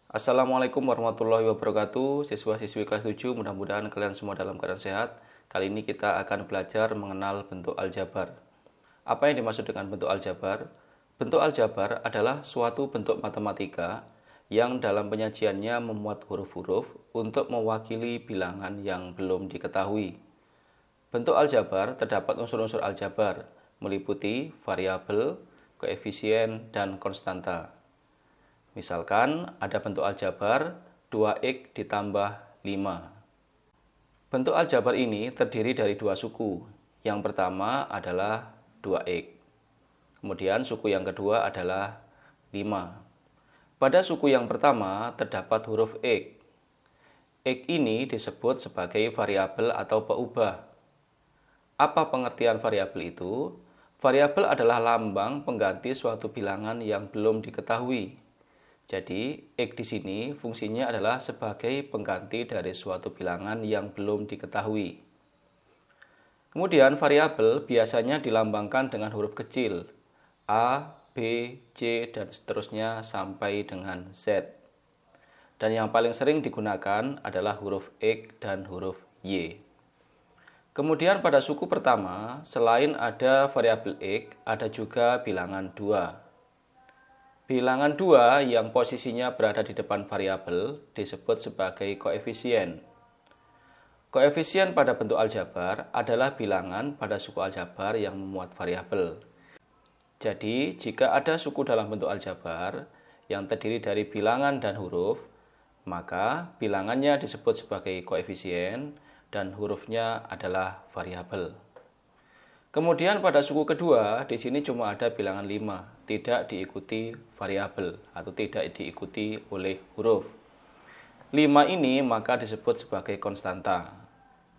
Assalamualaikum warahmatullahi wabarakatuh. Siswa-siswi kelas 7, mudah-mudahan kalian semua dalam keadaan sehat. Kali ini kita akan belajar mengenal bentuk aljabar. Apa yang dimaksud dengan bentuk aljabar? Bentuk aljabar adalah suatu bentuk matematika yang dalam penyajiannya memuat huruf-huruf untuk mewakili bilangan yang belum diketahui. Bentuk aljabar terdapat unsur-unsur aljabar, meliputi variabel, koefisien, dan konstanta. Misalkan ada bentuk aljabar 2x ditambah 5. Bentuk aljabar ini terdiri dari dua suku. Yang pertama adalah 2x. Kemudian suku yang kedua adalah 5. Pada suku yang pertama terdapat huruf x. X ini disebut sebagai variabel atau peubah. Apa pengertian variabel itu? Variabel adalah lambang pengganti suatu bilangan yang belum diketahui. Jadi, X di sini fungsinya adalah sebagai pengganti dari suatu bilangan yang belum diketahui. Kemudian, variabel biasanya dilambangkan dengan huruf kecil, A, B, C, dan seterusnya sampai dengan Z. Dan yang paling sering digunakan adalah huruf X dan huruf Y. Kemudian pada suku pertama, selain ada variabel X, ada juga bilangan 2. Bilangan 2 yang posisinya berada di depan variabel disebut sebagai koefisien. Koefisien pada bentuk aljabar adalah bilangan pada suku aljabar yang memuat variabel. Jadi, jika ada suku dalam bentuk aljabar yang terdiri dari bilangan dan huruf, maka bilangannya disebut sebagai koefisien dan hurufnya adalah variabel. Kemudian pada suku kedua, di sini cuma ada bilangan 5, tidak diikuti variabel atau tidak diikuti oleh huruf. 5 ini maka disebut sebagai konstanta.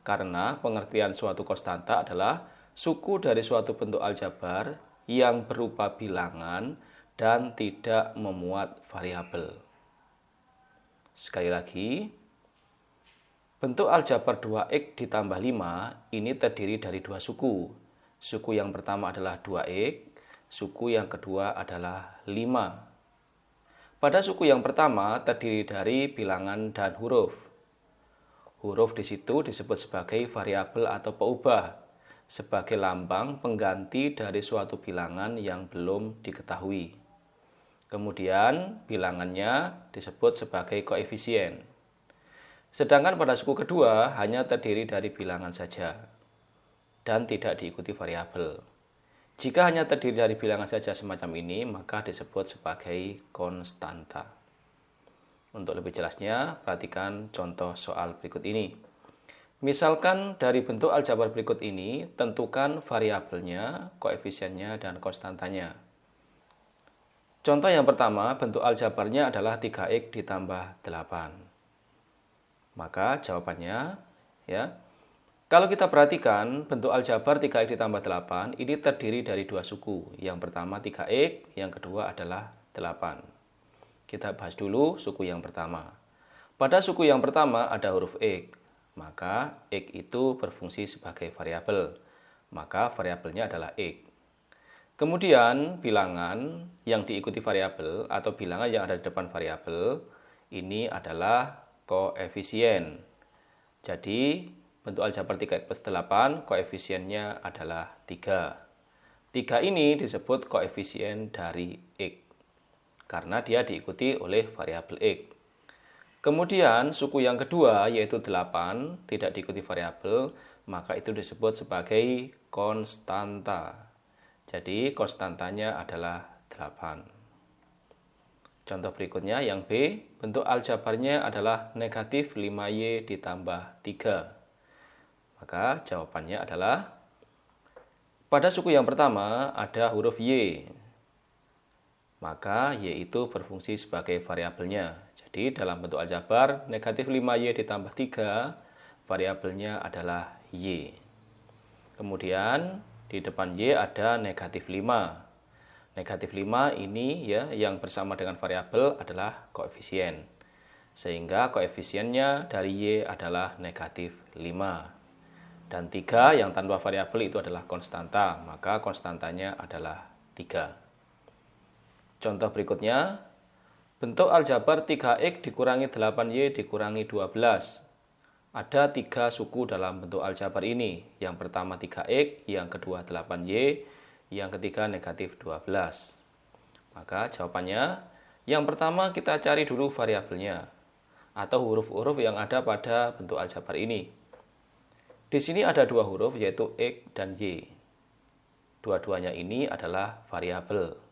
Karena pengertian suatu konstanta adalah suku dari suatu bentuk aljabar yang berupa bilangan dan tidak memuat variabel. Sekali lagi, bentuk aljabar 2x ditambah 5 ini terdiri dari dua suku. Suku yang pertama adalah 2x, suku yang kedua adalah 5. Pada suku yang pertama terdiri dari bilangan dan huruf. Huruf di situ disebut sebagai variabel atau peubah, sebagai lambang pengganti dari suatu bilangan yang belum diketahui. Kemudian bilangannya disebut sebagai koefisien. Sedangkan pada suku kedua hanya terdiri dari bilangan saja dan tidak diikuti variabel. Jika hanya terdiri dari bilangan saja semacam ini, maka disebut sebagai konstanta. Untuk lebih jelasnya, perhatikan contoh soal berikut ini. Misalkan dari bentuk aljabar berikut ini, tentukan variabelnya, koefisiennya, dan konstantanya. Contoh yang pertama, bentuk aljabarnya adalah 3x ditambah 8. Maka jawabannya, kalau kita perhatikan, bentuk aljabar 3x ditambah 8 ini terdiri dari dua suku. Yang pertama 3x, yang kedua adalah 8. Kita bahas dulu suku yang pertama. Pada suku yang pertama ada huruf x, maka x itu berfungsi sebagai variabel. Maka variabelnya adalah x. Kemudian bilangan yang diikuti variabel atau bilangan yang ada di depan variabel ini adalah koefisien. Jadi, bentuk aljabar 3x plus 8, koefisiennya adalah 3. 3 ini disebut koefisien dari x, karena dia diikuti oleh variabel x. Kemudian, suku yang kedua, yaitu 8, tidak diikuti variabel, maka itu disebut sebagai konstanta. Jadi, konstantanya adalah 8. Contoh berikutnya yang B, bentuk aljabarnya adalah negatif 5y ditambah 3. Maka jawabannya adalah, pada suku yang pertama ada huruf y. Maka y itu berfungsi sebagai variabelnya. Jadi dalam bentuk aljabar, negatif 5y ditambah 3, variabelnya adalah y. Kemudian di depan y ada negatif 5. Negatif 5 ini yang bersama dengan variabel adalah koefisien. Sehingga koefisiennya dari y adalah negatif 5. Dan 3 yang tanpa variabel itu adalah konstanta, maka konstantanya adalah 3. Contoh berikutnya, Bentuk aljabar 3X dikurangi 8Y dikurangi 12. Ada 3 suku dalam bentuk aljabar ini. Yang pertama 3X, yang kedua 8Y, yang ketiga negatif 12. Maka jawabannya, yang pertama kita cari dulu variabelnya atau huruf-huruf yang ada pada bentuk aljabar ini. Di sini ada 2 huruf yaitu X dan Y. Dua-duanya ini adalah variabel.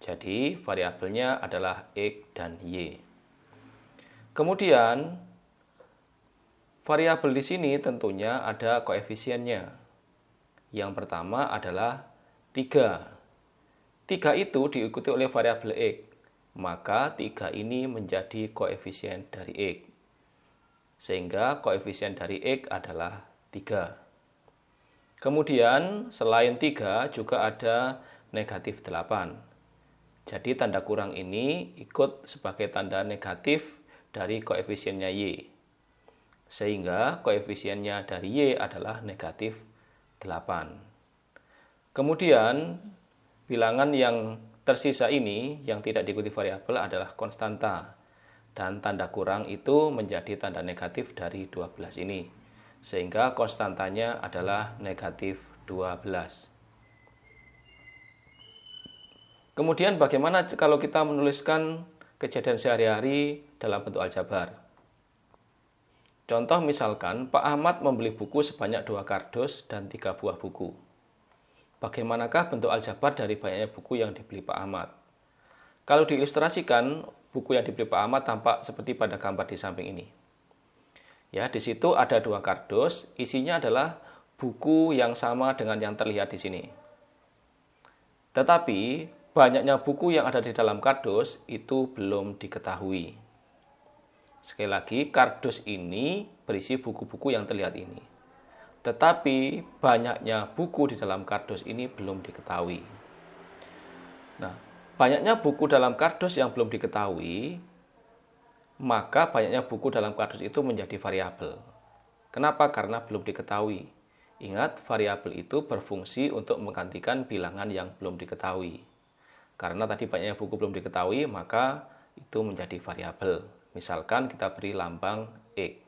Jadi variabelnya adalah X dan Y. Kemudian variabel di sini tentunya ada koefisiennya. Yang pertama adalah 3. 3 itu diikuti oleh variabel X. Maka 3 ini menjadi koefisien dari X. Sehingga koefisien dari X adalah 3. Kemudian selain 3 juga ada negatif 8. Jadi tanda kurang ini ikut sebagai tanda negatif dari koefisiennya Y. Sehingga koefisiennya dari Y adalah negatif 8. Kemudian bilangan yang tersisa ini yang tidak diikuti variabel adalah konstanta. Dan tanda kurang itu menjadi tanda negatif dari 12 ini. Sehingga konstantanya adalah negatif 12. Kemudian bagaimana kalau kita menuliskan kejadian sehari-hari dalam bentuk aljabar? Contoh misalkan Pak Ahmad membeli buku sebanyak 2 kardus dan 3 buah buku. Bagaimanakah bentuk aljabar dari banyaknya buku yang dibeli Pak Ahmad? Kalau diilustrasikan, buku yang dibeli Pak Ahmad tampak seperti pada gambar di samping ini. Ya, di situ ada 2 kardus, isinya adalah buku yang sama dengan yang terlihat di sini. Tetapi banyaknya buku yang ada di dalam kardus itu belum diketahui. Sekali lagi, kardus ini berisi buku-buku yang terlihat ini. Tetapi banyaknya buku di dalam kardus ini belum diketahui. Nah, banyaknya buku dalam kardus yang belum diketahui, maka banyaknya buku dalam kardus itu menjadi variabel. Kenapa? Karena belum diketahui. Ingat, variabel itu berfungsi untuk menggantikan bilangan yang belum diketahui. Karena tadi banyaknya buku belum diketahui, maka itu menjadi variabel. Misalkan kita beri lambang X.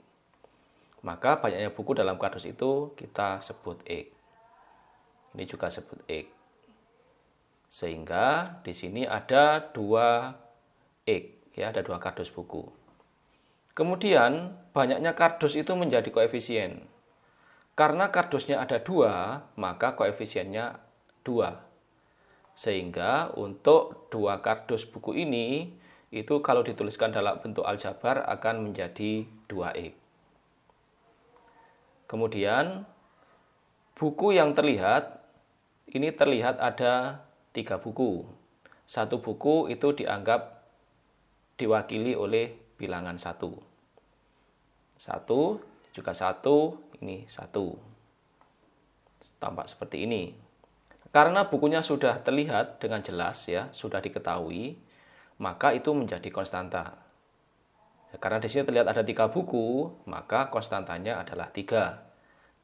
Maka banyaknya buku dalam kardus itu kita sebut X. Ini juga sebut X. Sehingga di sini ada 2 X, ya, ada 2 kardus buku. Kemudian banyaknya kardus itu menjadi koefisien. Karena kardusnya ada 2, maka koefisiennya 2. Sehingga untuk 2 kardus buku ini, itu kalau dituliskan dalam bentuk aljabar akan menjadi 2X. Kemudian, buku yang terlihat, ini terlihat ada 3 buku. 1 buku itu dianggap diwakili oleh bilangan 1. 1, juga 1, ini 1. Tampak seperti ini. Karena bukunya sudah terlihat dengan jelas, ya, sudah diketahui, maka itu menjadi konstanta. Karena di sini terlihat ada 3 buku, maka konstantanya adalah 3.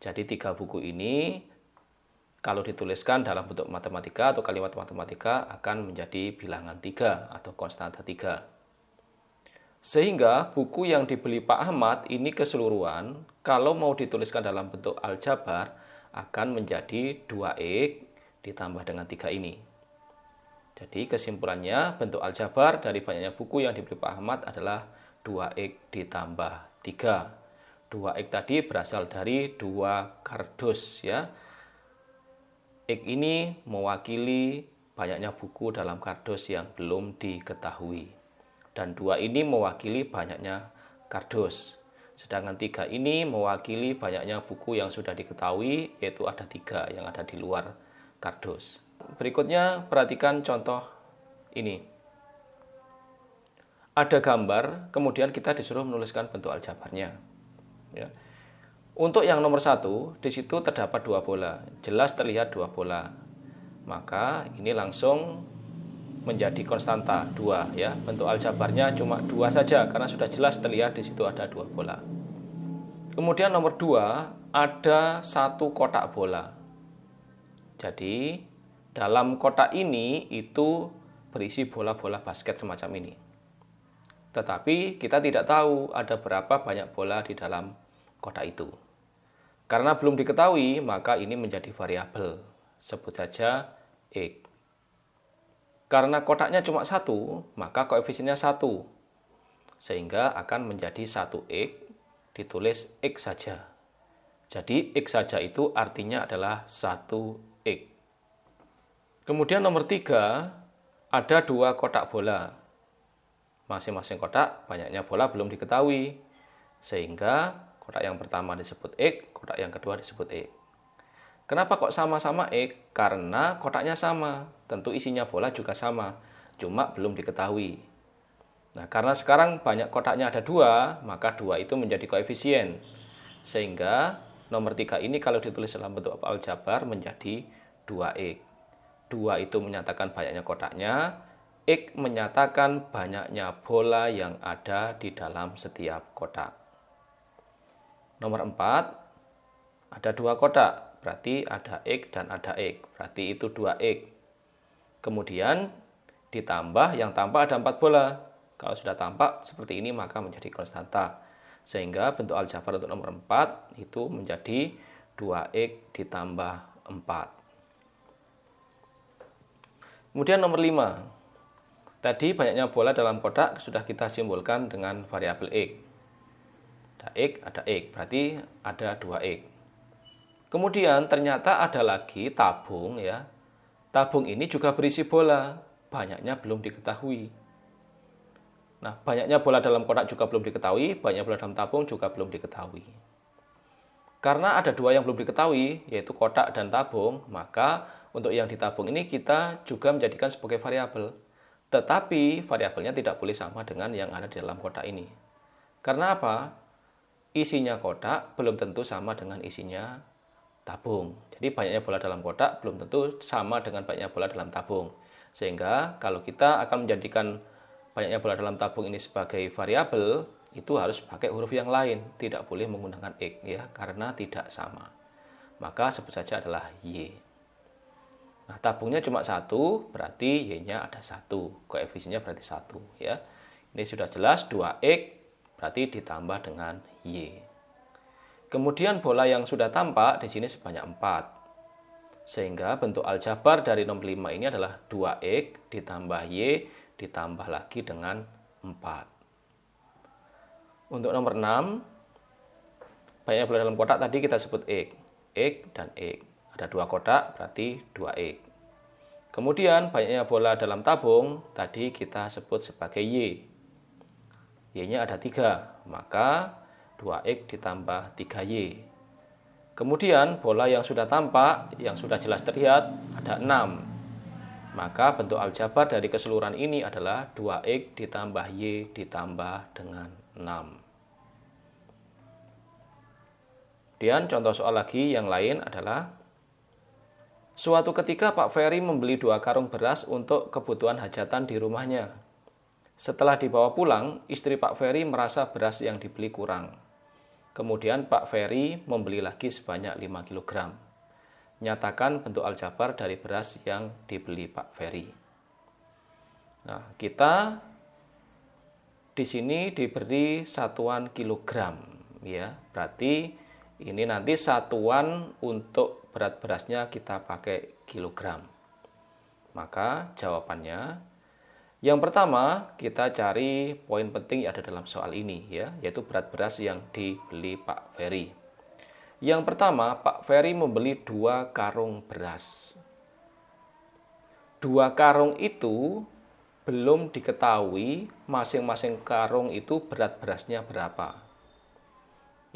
Jadi 3 buku ini kalau dituliskan dalam bentuk matematika atau kalimat matematika akan menjadi bilangan 3 atau konstanta 3. Sehingga buku yang dibeli Pak Ahmad ini keseluruhan kalau mau dituliskan dalam bentuk aljabar akan menjadi 2X ditambah dengan 3 ini. Jadi kesimpulannya bentuk aljabar dari banyaknya buku yang dibeli Pak Ahmad adalah 2X ditambah 3. 2X tadi berasal dari 2 kardus, ya. X ini mewakili banyaknya buku dalam kardus yang belum diketahui. Dan 2 ini mewakili banyaknya kardus. Sedangkan 3 ini mewakili banyaknya buku yang sudah diketahui, yaitu ada 3 yang ada di luar kardus. Berikutnya perhatikan contoh ini. Ada gambar, kemudian kita disuruh menuliskan bentuk aljabarnya. Ya. Untuk yang nomor 1, di situ terdapat 2 bola. Jelas terlihat 2 bola. Maka ini langsung menjadi konstanta 2, ya. Bentuk aljabarnya cuma 2 saja karena sudah jelas terlihat di situ ada 2 bola. Kemudian nomor 2, ada 1 kotak bola. Jadi dalam kotak ini itu berisi bola-bola basket semacam ini. Tetapi kita tidak tahu ada berapa banyak bola di dalam kotak itu. Karena belum diketahui, maka ini menjadi variabel. Sebut saja X. Karena kotaknya cuma satu, maka koefisiennya 1. Sehingga akan menjadi 1X, ditulis X saja. Jadi X saja itu artinya adalah 1X. Kemudian nomor 3, ada 2 kotak bola. Masing-masing kotak banyaknya bola belum diketahui. Sehingga kotak yang pertama disebut X, kotak yang kedua disebut X. Kenapa kok sama-sama X? Karena kotaknya sama. Tentu isinya bola juga sama. Cuma belum diketahui. Nah, karena sekarang banyak kotaknya ada 2, maka 2 itu menjadi koefisien. Sehingga nomor 3 ini kalau ditulis dalam bentuk aljabar menjadi 2X. 2 itu menyatakan banyaknya kotaknya, X menyatakan banyaknya bola yang ada di dalam setiap kotak. Nomor 4, ada 2 kotak, berarti ada X dan ada X, berarti itu 2X. Kemudian ditambah, yang tampak ada 4 bola. Kalau sudah tampak seperti ini maka menjadi konstanta. Sehingga bentuk aljabar untuk nomor 4 itu menjadi 2X ditambah 4. Kemudian nomor 5. Tadi banyaknya bola dalam kotak sudah kita simbolkan dengan variabel X. Ada X, ada X, berarti ada 2X. Kemudian ternyata ada lagi tabung ya. Tabung ini juga berisi bola, banyaknya belum diketahui. Nah, banyaknya bola dalam kotak juga belum diketahui, banyaknya bola dalam tabung juga belum diketahui. Karena ada 2 yang belum diketahui, yaitu kotak dan tabung, maka untuk yang ditabung ini kita juga menjadikan sebagai variabel. Tetapi variabelnya tidak boleh sama dengan yang ada di dalam kotak ini. Karena apa? Isinya kotak belum tentu sama dengan isinya tabung. Jadi banyaknya bola dalam kotak belum tentu sama dengan banyaknya bola dalam tabung. Sehingga kalau kita akan menjadikan banyaknya bola dalam tabung ini sebagai variabel, itu harus pakai huruf yang lain. Tidak boleh menggunakan X ya, karena tidak sama. Maka sebut saja adalah Y. Nah, tabungnya cuma 1, berarti Y-nya ada 1. Koefisiennya berarti 1 ya. Ini sudah jelas 2X berarti ditambah dengan Y. Kemudian bola yang sudah tampak di sini sebanyak 4. Sehingga bentuk aljabar dari nomor 5 ini adalah 2X ditambah Y ditambah lagi dengan 4. Untuk nomor 6, banyak bola dalam kotak tadi kita sebut X. X dan X. Ada 2 kotak berarti 2X. Kemudian banyaknya bola dalam tabung tadi kita sebut sebagai Y. Y-nya ada 3, maka 2X ditambah 3Y. Kemudian bola yang sudah tampak, yang sudah jelas terlihat ada 6. Maka bentuk aljabar dari keseluruhan ini adalah 2X ditambah Y ditambah dengan 6. Kemudian contoh soal lagi yang lain adalah suatu ketika Pak Ferry membeli 2 karung beras untuk kebutuhan hajatan di rumahnya. Setelah dibawa pulang, istri Pak Ferry merasa beras yang dibeli kurang. Kemudian Pak Ferry membeli lagi sebanyak 5 kg. Nyatakan bentuk aljabar dari beras yang dibeli Pak Ferry. Nah, kita di sini diberi satuan kilogram ya. Berarti ini nanti satuan untuk berat berasnya kita pakai kilogram. Maka jawabannya, yang pertama kita cari poin penting yang ada dalam soal ini ya, yaitu berat beras yang dibeli Pak Ferry. Yang pertama, Pak Ferry membeli 2 karung beras. 2 karung itu belum diketahui masing-masing karung itu berat berasnya berapa.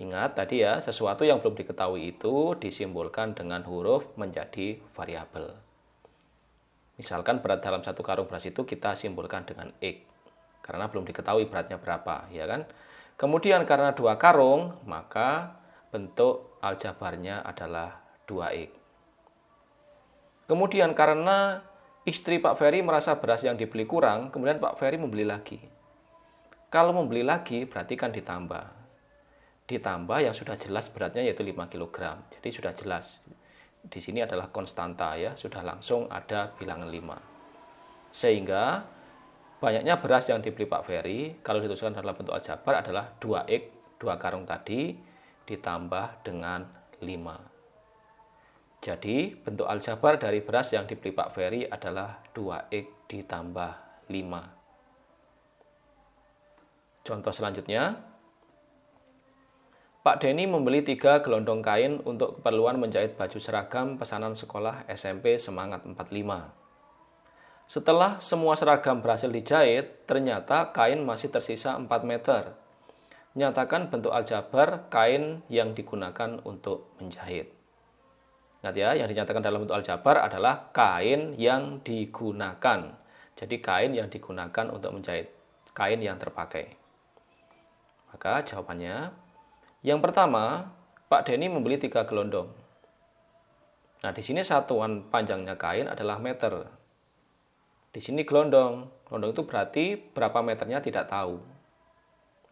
Ingat tadi ya, sesuatu yang belum diketahui itu disimbolkan dengan huruf menjadi variabel. Misalkan berat dalam 1 karung beras itu kita simbolkan dengan X. Karena belum diketahui beratnya berapa, ya kan? Kemudian karena 2 karung, maka bentuk aljabarnya adalah 2X. Kemudian karena istri Pak Ferry merasa beras yang dibeli kurang, kemudian Pak Ferry membeli lagi. Kalau membeli lagi berarti kan ditambah. Ditambah yang sudah jelas beratnya yaitu 5 kg. Jadi sudah jelas. Di sini adalah konstanta ya, sudah langsung ada bilangan 5. Sehingga banyaknya beras yang dibeli Pak Ferry kalau dituliskan dalam bentuk aljabar adalah 2X, 2 karung tadi ditambah dengan 5. Jadi bentuk aljabar dari beras yang dibeli Pak Ferry adalah 2X ditambah 5. Contoh selanjutnya, Pak Denny membeli 3 gelondong kain untuk keperluan menjahit baju seragam pesanan sekolah SMP Semangat 45. Setelah semua seragam berhasil dijahit, ternyata kain masih tersisa 4 meter. Nyatakan bentuk aljabar kain yang digunakan untuk menjahit. Ingat ya, yang dinyatakan dalam bentuk aljabar adalah kain yang digunakan. Jadi kain yang digunakan untuk menjahit, kain yang terpakai. Maka jawabannya, yang pertama, Pak Denny membeli 3 gelondong. Nah, di sini satuan panjangnya kain adalah meter. Di sini gelondong. Gelondong itu berarti berapa meternya tidak tahu.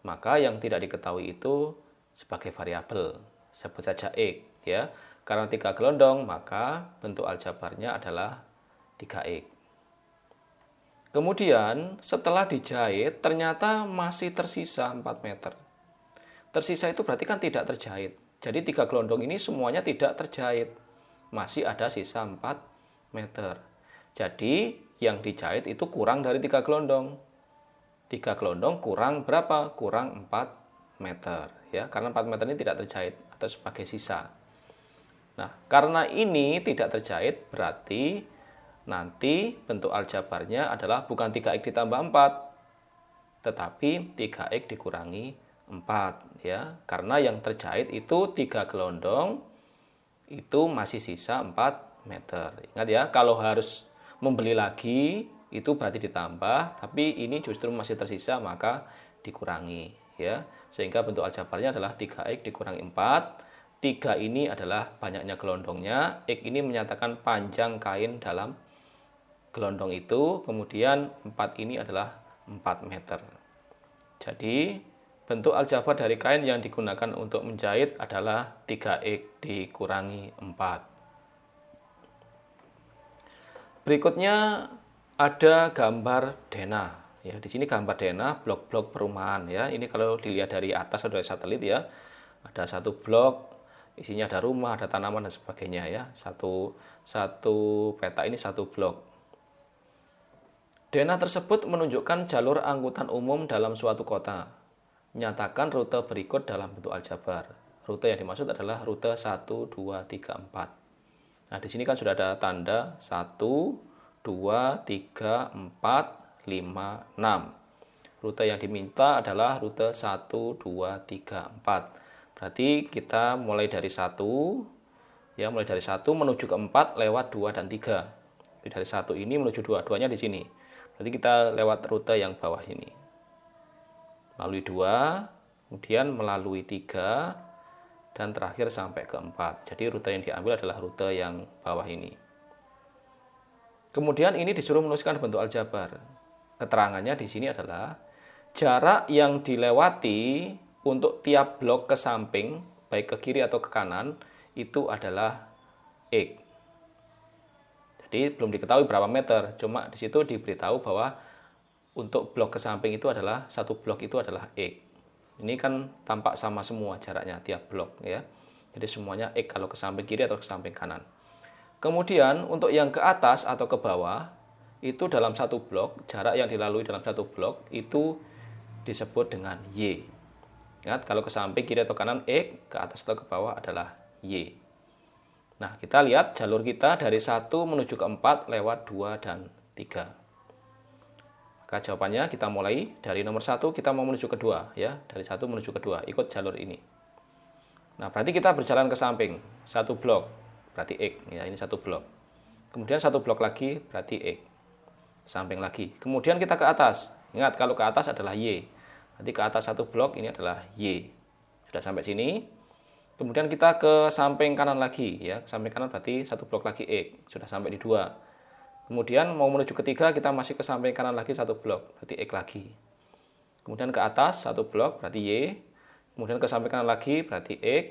Maka yang tidak diketahui itu sebagai variabel. Sebut saja X. Ya. Karena 3 gelondong, maka bentuk aljabarnya adalah 3X. Kemudian setelah dijahit, ternyata masih tersisa 4 meter. Tersisa itu berarti kan tidak terjahit. Jadi 3 gelondong ini semuanya tidak terjahit. Masih ada sisa 4 meter. Jadi yang dijahit itu kurang dari 3 gelondong. 3 gelondong kurang berapa? Kurang 4 meter. Ya, karena 4 meter ini tidak terjahit atau sebagai sisa. Nah, karena ini tidak terjahit, berarti nanti bentuk aljabarnya adalah bukan 3X ditambah 4, tetapi 3X dikurangi 4. Ya, karena yang terjahit itu 3 gelondong, itu masih sisa 4 meter. Ingat ya, kalau harus membeli lagi itu berarti ditambah, tapi ini justru masih tersisa maka dikurangi ya. Sehingga bentuk aljabarnya adalah 3X dikurangi 4. 3 ini adalah banyaknya gelondongnya, X ini menyatakan panjang kain dalam gelondong itu, kemudian 4 ini adalah 4 meter. Jadi bentuk aljabar dari kain yang digunakan untuk menjahit adalah 3X dikurangi 4. Berikutnya ada gambar denah. Ya, di sini gambar denah blok-blok perumahan ya. Ini kalau dilihat dari atas atau dari satelit ya. Ada satu blok, isinya ada rumah, ada tanaman dan sebagainya ya. Satu peta ini satu blok. Denah tersebut menunjukkan jalur angkutan umum dalam suatu kota. Nyatakan rute berikut dalam bentuk aljabar. Rute yang dimaksud adalah rute 1, 2, 3, 4. Nah, di sini kan sudah ada tanda 1, 2, 3, 4, 5, 6. Rute yang diminta adalah rute 1, 2, 3, 4. Berarti kita mulai dari 1, ya, mulai dari 1 menuju ke 4 lewat 2 dan 3. Jadi dari 1 ini menuju 2, 2-nya di sini. Berarti kita lewat rute yang bawah sini. Melalui 2, kemudian melalui 3, dan terakhir sampai ke 4. Jadi rute yang diambil adalah rute yang bawah ini. Kemudian ini disuruh menuliskan bentuk aljabar. Keterangannya di sini adalah jarak yang dilewati untuk tiap blok ke samping, baik ke kiri atau ke kanan, itu adalah X. Jadi belum diketahui berapa meter, cuma di situ diberitahu bahwa untuk blok ke samping itu adalah, satu blok itu adalah X. Ini kan tampak sama semua jaraknya tiap blok ya. Jadi semuanya X kalau ke samping kiri atau ke samping kanan. Kemudian untuk yang ke atas atau ke bawah itu dalam satu blok, jarak yang dilalui dalam satu blok itu disebut dengan Y. Ingat, kalau ke samping kiri atau kanan X, ke atas atau ke bawah adalah Y. Nah, kita lihat jalur kita dari 1 menuju ke 4 lewat 2 dan 3. Maka jawabannya kita mulai dari nomor 1 kita mau menuju ke 2 ya, dari 1 menuju ke 2, ikut jalur ini. Nah, berarti kita berjalan ke samping, satu blok berarti X ya, ini satu blok. Kemudian satu blok lagi berarti X. Samping lagi. Kemudian kita ke atas. Ingat kalau ke atas adalah Y. Nanti ke atas satu blok ini adalah Y. Sudah sampai sini. Kemudian kita ke samping kanan lagi ya, samping kanan berarti satu blok lagi X. Sudah sampai di 2. Kemudian mau menuju ketiga kita masih ke samping kanan lagi satu blok, berarti X lagi. Kemudian ke atas satu blok berarti Y. Kemudian ke samping kanan lagi berarti X.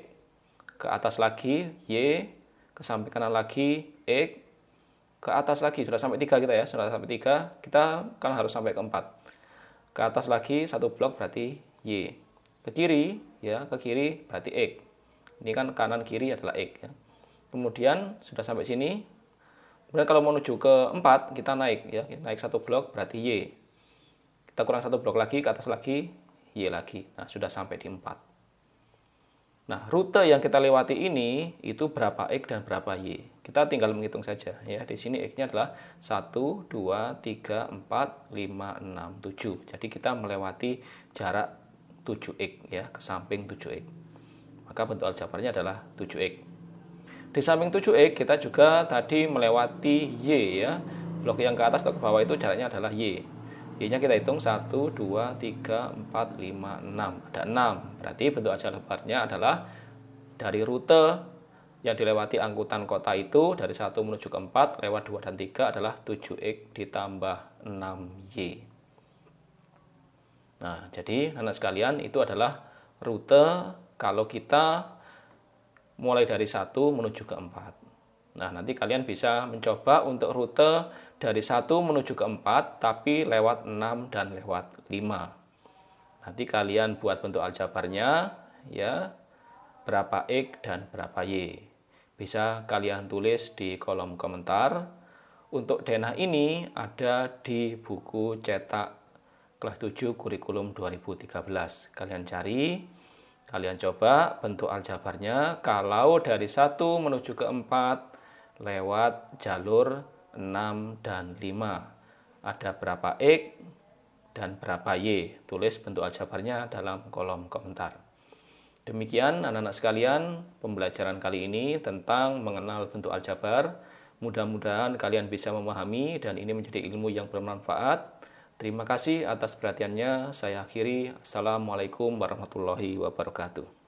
Ke atas lagi Y. Ke samping kanan lagi X. ke atas lagi, sudah sampai 3 kita ya, sudah sampai 3, kita kan harus sampai ke 4. Ke atas lagi 1 blok berarti Y. Ke kiri ya, ke kiri berarti X. Ini kan kanan kiri adalah X ya. Kemudian sudah sampai sini. Kemudian kalau menuju ke 4 kita naik ya, naik 1 blok berarti Y. Kita kurang 1 blok lagi, ke atas lagi Y lagi. Nah, sudah sampai di 4. Nah, rute yang kita lewati ini itu berapa X dan berapa Y. Kita tinggal menghitung saja ya. Di sini X-nya adalah 1, 2, 3, 4, 5, 6, 7. Jadi kita melewati jarak 7X ya, ke samping 7X. Maka bentuk aljabarnya adalah 7X. Di samping 7X kita juga tadi melewati Y ya. Blok yang ke atas atau ke bawah itu jaraknya adalah Y. Y-nya kita hitung 1, 2, 3, 4, 5, 6. Ada 6. Berarti bentuk aljabarnya adalah dari rute yang dilewati angkutan kota itu dari 1 menuju ke 4 lewat 2 dan 3 adalah 7X ditambah 6Y. Nah, jadi anak sekalian itu adalah rute kalau kita mulai dari 1 menuju ke 4. Nah, nanti kalian bisa mencoba untuk rute dari 1 menuju ke 4, tapi lewat 6 dan lewat 5. Nanti kalian buat bentuk aljabarnya, ya, berapa X dan berapa Y. Bisa kalian tulis di kolom komentar. Untuk denah ini ada di buku cetak kelas 7 kurikulum 2013. Kalian cari. Kalian coba bentuk aljabarnya kalau dari 1 menuju ke 4 lewat jalur 6 dan 5. Ada berapa X dan berapa Y. Tulis bentuk aljabarnya dalam kolom komentar. Demikian anak-anak sekalian pembelajaran kali ini tentang mengenal bentuk aljabar. Mudah-mudahan kalian bisa memahami dan ini menjadi ilmu yang bermanfaat. Terima kasih atas perhatiannya. Saya akhiri. Assalamualaikum warahmatullahi wabarakatuh.